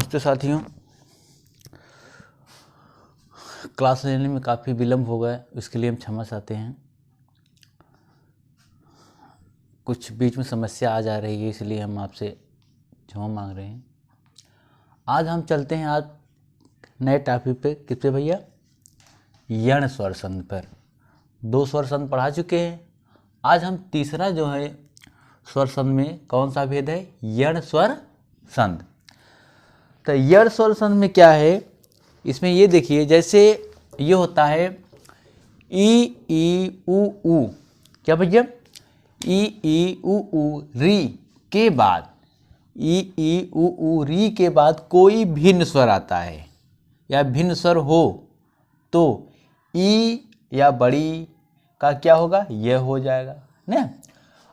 नमस्ते साथियों। क्लास लेने में काफ़ी विलम्ब हो गया, इसके लिए हम क्षमा चाहते हैं। कुछ बीच में समस्या आ जा रही है, इसलिए हम आपसे क्षमा मांग रहे हैं। आज हम चलते हैं आज नए टॉपिक पे। किस पे भैया? यण स्वर संध पर। 2 स्वर संध पढ़ा चुके हैं। आज हम तीसरा जो है स्वर संध में कौन सा भेद है? यण स्वर संध। तो यण स्वर संध में क्या है? इसमें ये देखिए, जैसे ये होता है ई उ ऊ। क्या भैया? ई उ ऊ री के बाद, ई उ ऊ री के बाद कोई भिन्न स्वर आता है या भिन्न स्वर हो तो ई या बड़ी का क्या होगा? यह हो जाएगा ना।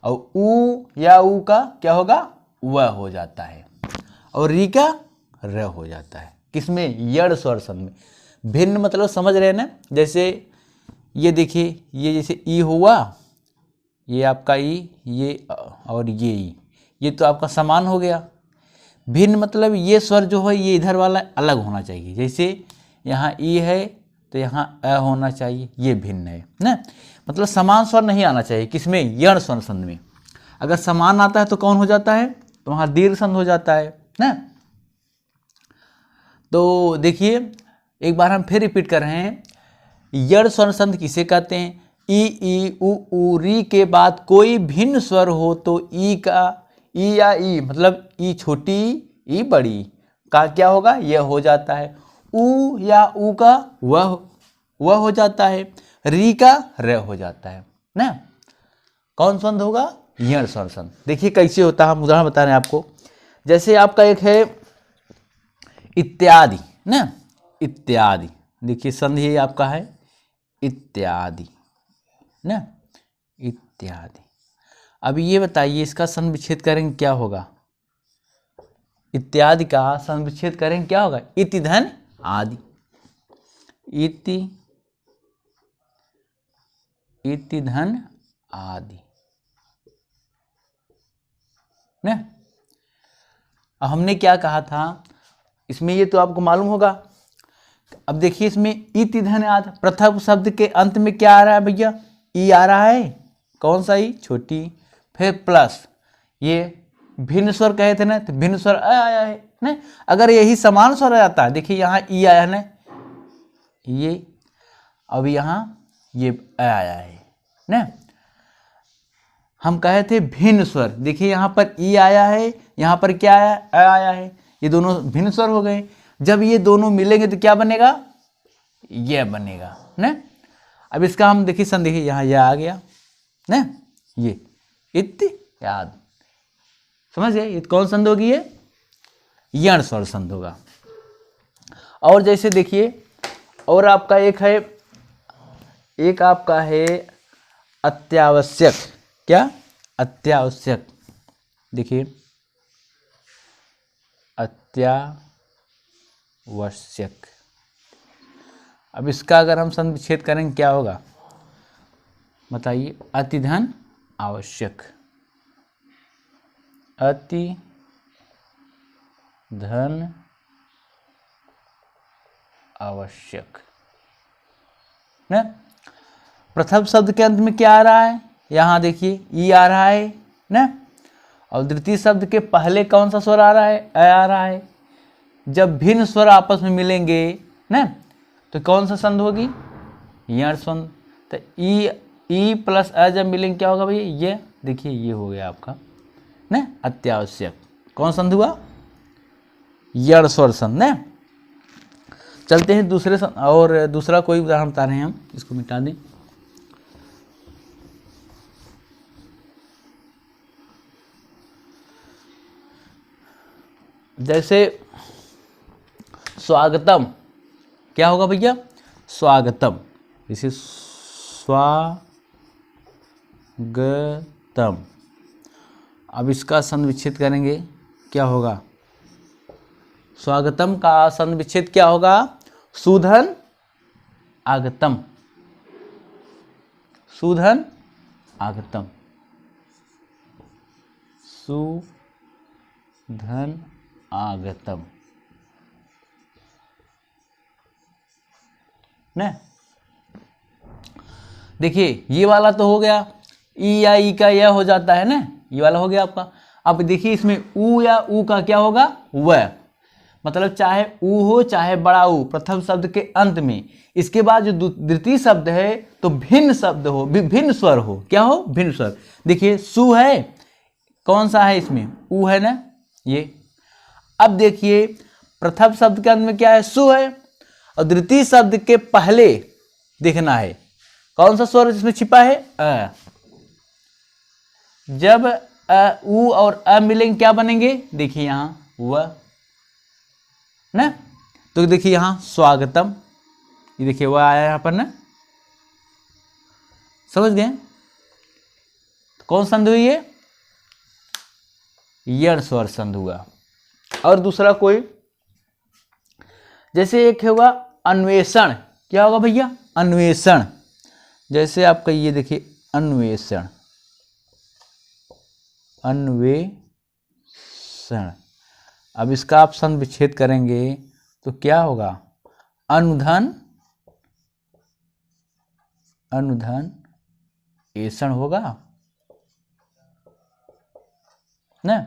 और ऊ या ऊ का क्या होगा? वह हो जाता है। और री का र हो जाता है। किसमें? यण स्वर संध में। भिन्न मतलब समझ रहे हैं ना। जैसे ये देखिए, ये जैसे ई हुआ, ये आपका ई, ये और ये ई, ये तो आपका समान हो गया। भिन्न मतलब ये स्वर जो है ये इधर वाला अलग होना चाहिए। जैसे यहाँ ई है तो यहाँ अ होना चाहिए, ये भिन्न है ना। मतलब समान स्वर नहीं आना चाहिए। किसमें? यण स्वर संध में। अगर समान आता है तो कौन हो जाता है? तो वहाँ दीर्घ संध हो जाता है ना। तो देखिए, एक बार हम फिर रिपीट कर रहे हैं। यण स्वर संध किसे कहते हैं? ई उ ऊ री के बाद कोई भिन्न स्वर हो तो ई का, ई या ई मतलब ई छोटी ई बड़ी का क्या होगा? यह हो जाता है। ऊ या ऊ का वह हो जाता है। री का र हो जाता है ना। कौन संध होगा? यण स्वर संध। देखिए कैसे होता है, हम उदाहरण बता रहे हैं आपको। जैसे आपका एक है इत्यादि ना, इत्यादि। देखिए संध ये आपका है इत्यादि ना, इत्यादि। अब ये बताइए इसका संध विच्छेद करेंगे क्या होगा? इत्यादि का संध विच्छेद करेंगे क्या होगा? इति धन आदि। इति धन आदि ना। हमने क्या कहा था इसमें? ये तो आपको मालूम होगा। अब देखिए इसमें इति धन आदि, प्रथम शब्द के अंत में क्या आ रहा है भैया? ई आ रहा है। कौन सा ई? छोटी। फिर प्लस ये भिन्न स्वर कहे थे ना, तो भिन्न स्वर अ आया है ना। अगर यही समान स्वर आता है, देखिए यहाँ ई आया है ना, ये अब यहाँ ये अ आया है ना। हम कहे थे भिन्न स्वर। देखिए यहाँ पर ई आया है, यहाँ पर क्या आया? अ आया है। ये दोनों भिन्न स्वर हो गए। जब ये दोनों मिलेंगे तो क्या बनेगा? यह बनेगा ना। अब इसका हम देखिए संध, देखिए यहाँ यह आ गया ना, ये इत्यादि। समझ गए? ये कौन संध होगी? ये यण स्वर संध होगा। और जैसे देखिए, और आपका एक आपका है अत्यावश्यक। क्या? अत्यावश्यक। देखिए अत्यावश्यक। अब इसका अगर हम संध विच्छेद करेंगे क्या होगा? बताइए। अति धन आवश्यक। अति धन आवश्यक ना। प्रथम शब्द के अंत में क्या आ रहा है? यहाँ देखिए ई आ रहा है ना। और द्वितीय शब्द के पहले कौन सा स्वर आ रहा है? अ आ रहा है। जब भिन्न स्वर आपस में मिलेंगे ना तो कौन सा संध होगी? यण संध। तो ई प्लस अ जब मिलेंगे क्या होगा भैया? ये देखिए ये हो गया आपका ना अत्यावश्यक। कौन संध हुआ? यण स्वर संध ना। चलते हैं दूसरे संध, और दूसरा कोई उदाहरण बता रहे हैं हम, इसको मिटा दें। जैसे स्वागतम। क्या होगा भैया? स्वागतम। जैसे स्वागतम। अब इसका संध विच्छेद करेंगे क्या होगा? स्वागतम का संध विच्छेद क्या होगा? सुधन आगतम। सुधन आगतम। सुधन आगतम ना। देखिए ये वाला तो हो गया, ई या ई का यह हो जाता है ना, ये वाला हो गया आपका। अब देखिए इसमें ऊ या ऊ का क्या होगा, व, मतलब चाहे ऊ हो चाहे बड़ा ऊ प्रथम शब्द के अंत में, इसके बाद जो द्वितीय शब्द है तो भिन्न शब्द हो, भिन्न स्वर हो, क्या हो, भिन्न स्वर। देखिए सु है, कौन सा है इसमें, ऊ है ना ये। अब देखिए प्रथम शब्द के अंत में क्या है, सु है, और द्वितीय शब्द के पहले देखना है कौन सा स्वर इसमें छिपा है, अ। जब ऊ और अ मिलेंगे क्या बनेंगे, देखिए यहां व ना, तो देखिए यहां स्वागतम, ये देखिए वह आया यहां पर ना, समझ गए। कौन संध हुई है, यण स्वर संध हुआ। और दूसरा कोई, जैसे एक होगा अन्वेषण, क्या होगा भैया, अन्वेषण। जैसे आपका ये देखिए अन्वेषण, अन्वेषण। अब इसका आप संध विच्छेद करेंगे तो क्या होगा, अनुधन, अनुधन ऐषण होगा ना।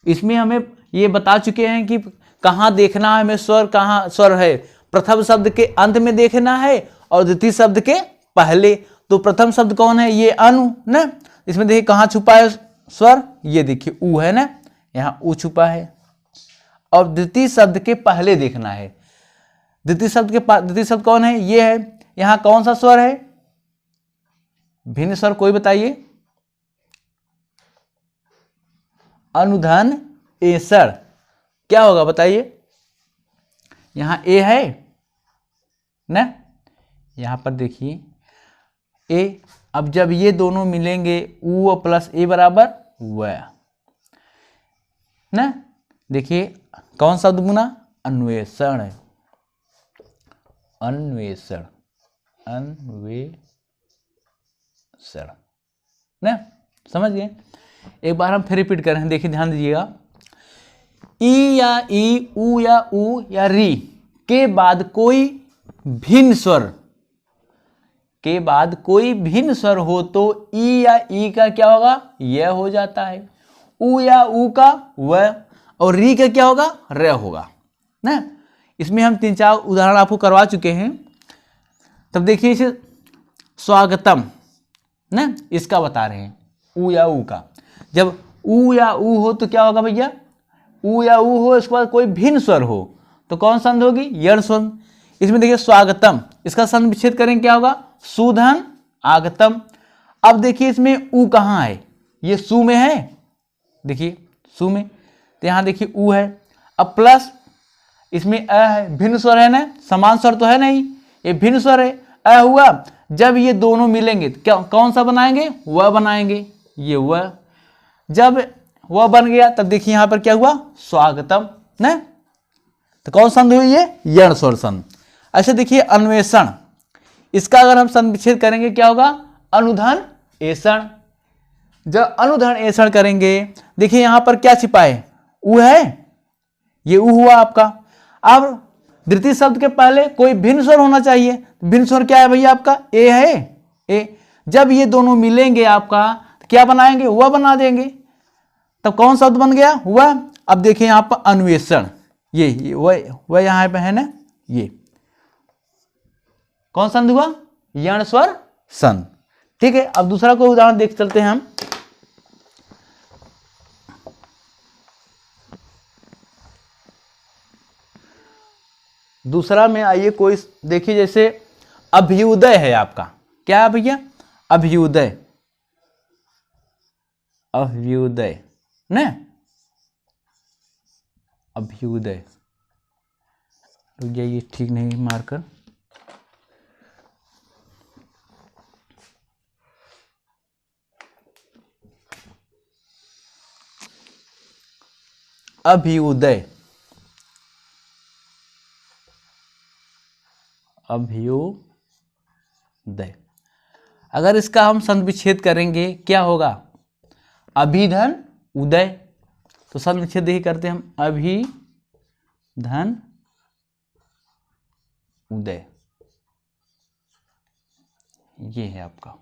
इसमें हमें ये बता चुके हैं कि कहाँ देखना है हमें स्वर, कहाँ स्वर है, प्रथम शब्द के अंत में देखना है और द्वितीय शब्द के पहले। तो प्रथम शब्द कौन है, ये अनु ना, इसमें देखिए कहाँ छुपा है स्वर, ये देखिए ऊ है ना, यहाँ ऊ छुपा है। और द्वितीय शब्द के पहले देखना है, द्वितीय शब्द कौन है, ये है, यहाँ कौन सा स्वर है, भिन्न स्वर कोई बताइए, अनुधन ऐषण, क्या होगा बताइए, यहां ए है ना, यहां पर देखिए ए। अब जब ये दोनों मिलेंगे ऊ प्लस ए बराबर व ना, देखिए कौन सा दुगुना, अन्वेषण है, अन्वेषण, अन्वेषण ना, समझ गए। एक बार हम फिर रिपीट कर रहे हैं, देखिए ध्यान दीजिएगा। ई या ई, ऊ या ऊ या री के बाद कोई भिन्न स्वर, के बाद कोई भिन्न स्वर हो तो ई या ई का क्या होगा, यह हो जाता है। ऊ या ऊ का व, और री का क्या होगा, र होगा ना। इसमें हम 3-4 उदाहरण आपको करवा चुके हैं। तब देखिए इसे स्वागतम ना, इसका बता रहे हैं, ऊ या ऊ का। जब ऊ या ऊ हो तो क्या होगा भैया, ऊ या ऊ हो, इसके बाद कोई भिन्न स्वर हो तो कौन संध होगी, यण संध। इसमें देखिए स्वागतम, इसका संध विच्छेद करेंगे क्या होगा, सुधन आगतम। अब देखिए इसमें ऊ कहाँ है, ये सु में है, देखिए सु में, तो यहां देखिए ऊ है। अब प्लस इसमें अ है, भिन्न स्वर है ना, समान स्वर तो है नहीं, ये भिन्न स्वर है, अ हुआ। जब ये दोनों मिलेंगे तो क्या, कौन सा बनाएंगे, वह बनाएंगे, ये वह। जब वह बन गया तब देखिए यहां पर क्या हुआ, स्वागतम ना, तो कौन संध हुई, ये यण स्वर संध। ऐसे देखिए अन्वेषण, इसका अगर हम संध विच्छेद करेंगे क्या होगा, अनुधन ऐषण। जब अनुधन ऐषण करेंगे, देखिए यहां पर क्या छिपा है, ऊ है, ये ऊ हुआ आपका। अब द्वितीय शब्द के पहले कोई भिन्न स्वर होना चाहिए, भिन्न स्वर क्या है भैया आपका, ए है, ए। जब ये दोनों मिलेंगे आपका तो क्या बनाएंगे, वह बना देंगे, तब कौन शब्द बन गया, वह। अब देखिए यहां पर अन्वेषण, ये वह यहां पे है ना, ये कौन संध हुआ, यण स्वर संध। ठीक है, अब दूसरा कोई उदाहरण देख चलते हैं हम। दूसरा में आइए, कोई देखिए, जैसे अभ्युदय है आपका, क्या है भैया, अभ्युदय, अभ्युदय न, अभ्युदय, रुक जाइए, ठीक नहीं मारकर, अभ्युदय, अभ्युदय। अगर इसका हम संध विच्छेद करेंगे क्या होगा, अभिधन उदय। तो संध विच्छेद देखिए करते हैं हम, अभिधन उदय। ये है आपका।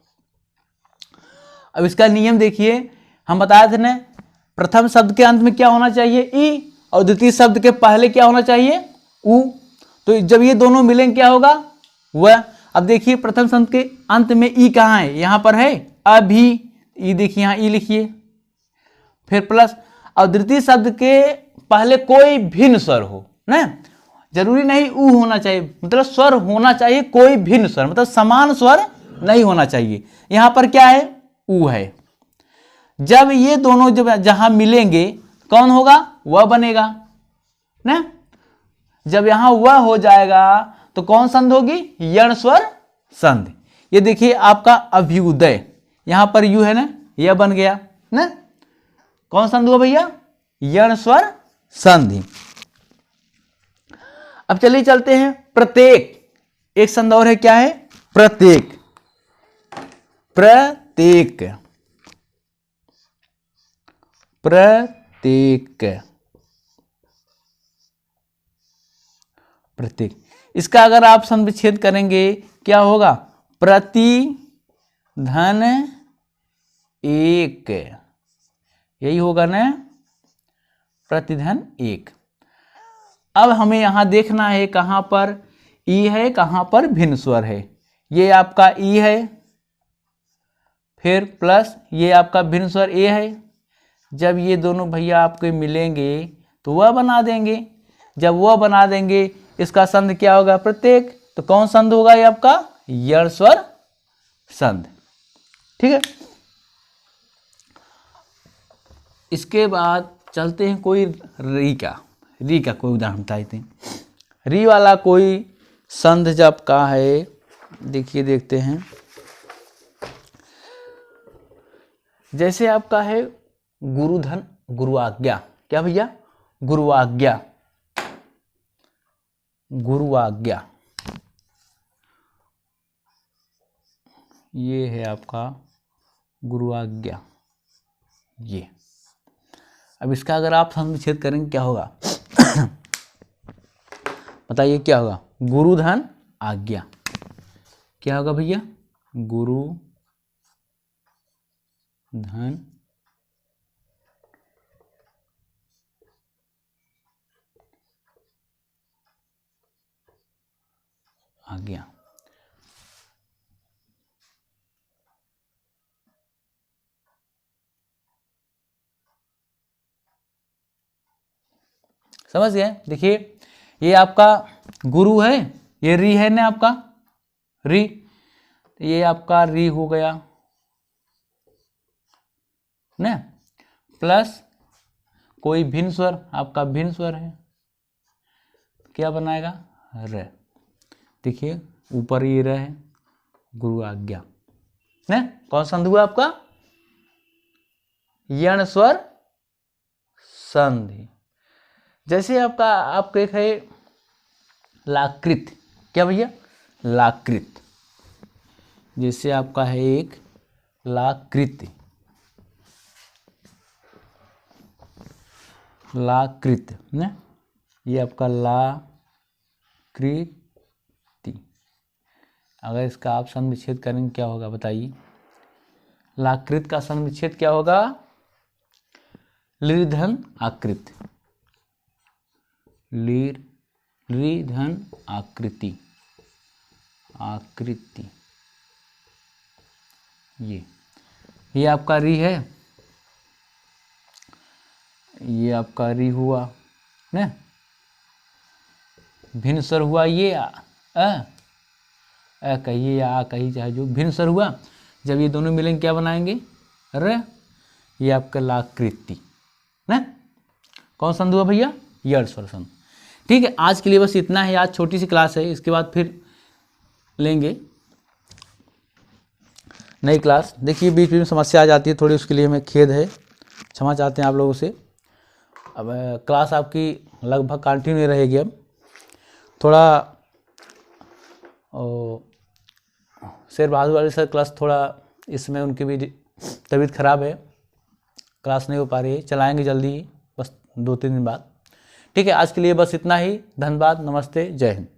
अब इसका नियम देखिए, हम बताए थे ना, प्रथम शब्द के अंत में क्या होना चाहिए, ई, और द्वितीय शब्द के पहले क्या होना चाहिए, उ। तो जब ये दोनों मिलेंगे क्या होगा, वह। अब देखिए प्रथम शब्द के अंत में ई कहाँ है, यहाँ पर है, अभी, ई देखिए यहाँ ई लिखिए, फिर प्लस। और द्वितीय शब्द के पहले कोई भिन्न स्वर हो ना, जरूरी नहीं ऊ होना चाहिए, मतलब स्वर होना चाहिए कोई भिन्न स्वर, मतलब समान स्वर नहीं होना चाहिए। यहां पर क्या है, ऊ है। जब ये दोनों जब जहां मिलेंगे कौन होगा, वह बनेगा ना। जब यहां वह हो जाएगा तो कौन संध होगी, यण स्वर संधि। ये देखिए आपका अभ्युदय, यहां पर यू है ना, यह बन गया ना, कौन संधि हुआ भैया, यण स्वर संधि। अब चलिए चलते हैं प्रत्येक, एक संध और है, क्या है, प्रत्येक। प्रत्येक, प्रत्येक, प्रत्येक। इसका अगर आप संधि विच्छेद करेंगे क्या होगा, प्रति धन एक, यही होगा ना, प्रतिधन एक। अब हमें यहां देखना है कहां पर ई है, कहां पर भिन्न स्वर है। ये आपका ई है, फिर प्लस ये आपका भिन्न स्वर ए है। जब ये दोनों भैया आपके मिलेंगे तो वह बना देंगे। जब वह बना देंगे इसका संध क्या होगा, प्रत्येक। तो कौन संध होगा, ये आपका यण स्वर संध। ठीक है, इसके बाद चलते हैं कोई री का, री का कोई उदाहरण बताते हैं। री वाला कोई संध जब का है, देखिए देखते हैं। जैसे आपका है गुरुधन, गुरु आज्ञा, क्या भैया, गुरु आज्ञा, गुरु आज्ञा, ये है आपका गुरु आज्ञा, ये। अब इसका अगर आप संधि विच्छेद करेंगे क्या होगा बताइए क्या होगा, गुरुधन आज्ञा, क्या होगा भैया, गुरु धन आज्ञा। समझ गए, देखिए ये आपका गुरु है, ये री है ना आपका, री, ये आपका री हो गया ना, प्लस कोई भिन्न स्वर, आपका भिन्न स्वर है, क्या बनाएगा, र। देखिए ऊपर ये र है, गुरु आज्ञा ना, कौन संधि हुआ आपका, यण स्वर संधि। जैसे आपका आपका एक है लाकृत, क्या भैया, लाकृत। जैसे आपका है एक लाकृत, लाकृत ना, ये आपका लाकृति। अगर इसका आप संधि विच्छेद करेंगे क्या होगा बताइए, लाकृत का संधि विच्छेद क्या होगा, लीर्धन आकृत, लीर्धन आकृति, आकृति, ये आपका री है, ये आपका री हुआ ना, भिन्न स्वर हुआ ये कहिए या आ कहिए, चाहे जो भिन्न स्वर हुआ, जब ये दोनों मिलेंगे क्या बनाएंगे, र। ये आपका लाकृति ना, कौन संध हुआ भैया, यण स्वर संध। ठीक है, आज के लिए बस इतना है, आज छोटी सी क्लास है, इसके बाद फिर लेंगे नई क्लास। देखिए बीच बीच में समस्या आ जाती है थोड़ी, उसके लिए हमें खेद है, क्षमा चाहते हैं आप लोगों से। अब क्लास आपकी लगभग कंटिन्यू रहेगी। अब थोड़ा शेर बहादुर वाली सर क्लास थोड़ा इसमें उनकी भी तबीयत खराब है, क्लास नहीं हो पा रही है, चलाएंगे जल्दी ही, बस 2-3 दिन बाद। ठीक है, आज के लिए बस इतना ही, धन्यवाद, नमस्ते, जय हिंद।